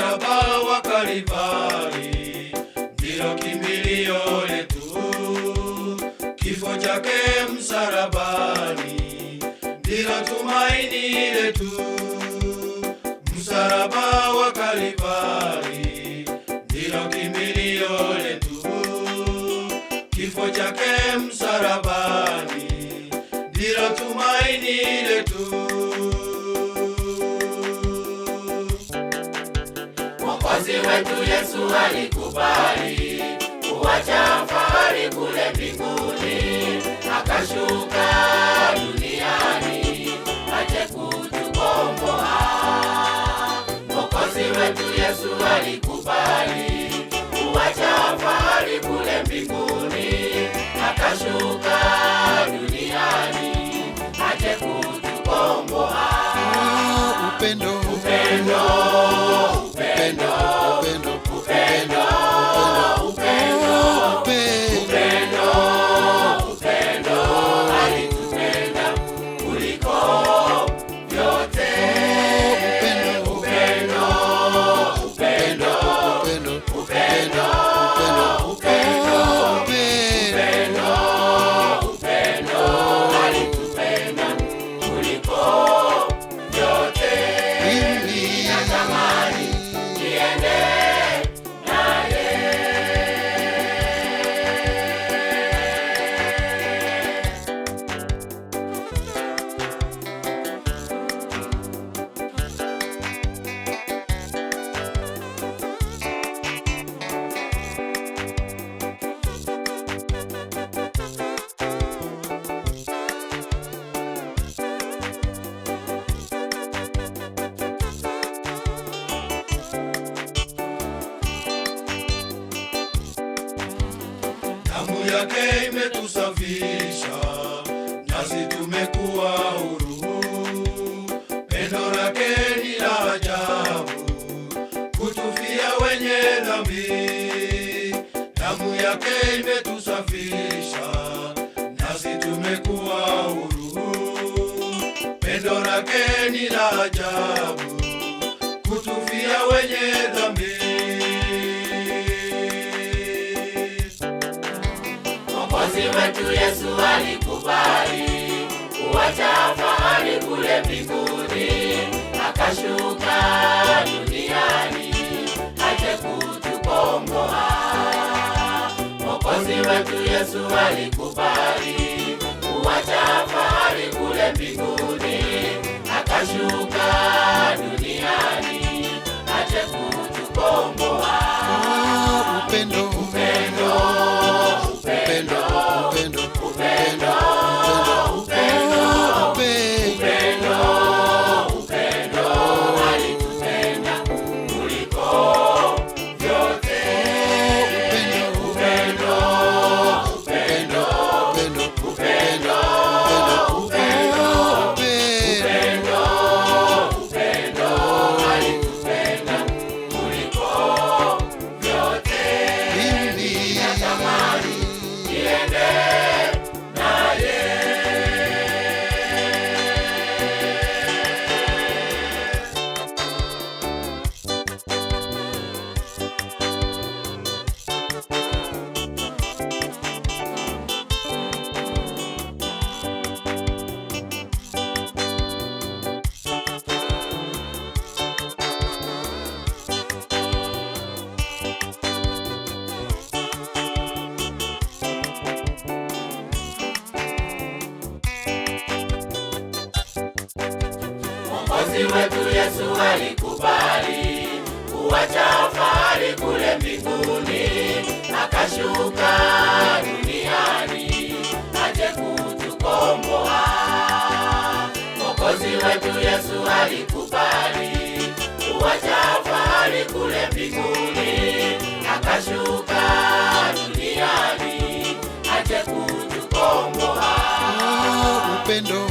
msalaba wa Kalvari ndilo kimbilio letu. Kifo chake msalabani ndilo tumaini letu. Msalaba wa Kalvari ndilo kimbilio letu. Kifo chake msalabani ndilo tumaini letu. Mwokozi wetu Yesu alikubali kuacha fahari kule mbinguni, akashuka duniani aje kutukomboa. Mwokozi wetu Yesu alikubali kuacha fahari kule mbinguni, akashuka duniani aje kutukomboa. Upendo, Upendo, upendo, upendo, upendo, upendo, upendo, alitupenda kuliko vyote. Upendo, upendo, upendo, upendo, upendo, alitupenda kuliko vyote. Natamani niende naye. Damu yake imetusafisha, nasi tumekuwa huru. Pendo lake ni la ajabu, kutufia wenye dhambi. Damu yake imetusafisha, nasi tumekuwa huru. Pendo lake ni la ajabu, kutufia wenye dhambi. Mwokozi wetu Yesu alikubali kuacha fahari kule mbinguni, akashuka duniani aje kutukomboa. Mwokozi wetu Yesu alikubali kuacha fahari kule mbinguni, akashuka duniani aje kutukomboa. upendo, Upendo, upendo, upendo, upendo, upendo, upendo, alitupenda kuliko vyote. Upendo, upendo, upendo, upendo, alitupenda kuliko vyote. Natamani niende naye. Mwokozi wetu Yesu alikubali kuacha fahari kule mbinguni, akashuka duniani aje kutukomboa. Mwokozi wetu Yesu alikubali kuacha fahari kule mbinguni, akashuka duniani aje kutukomboa. upendo,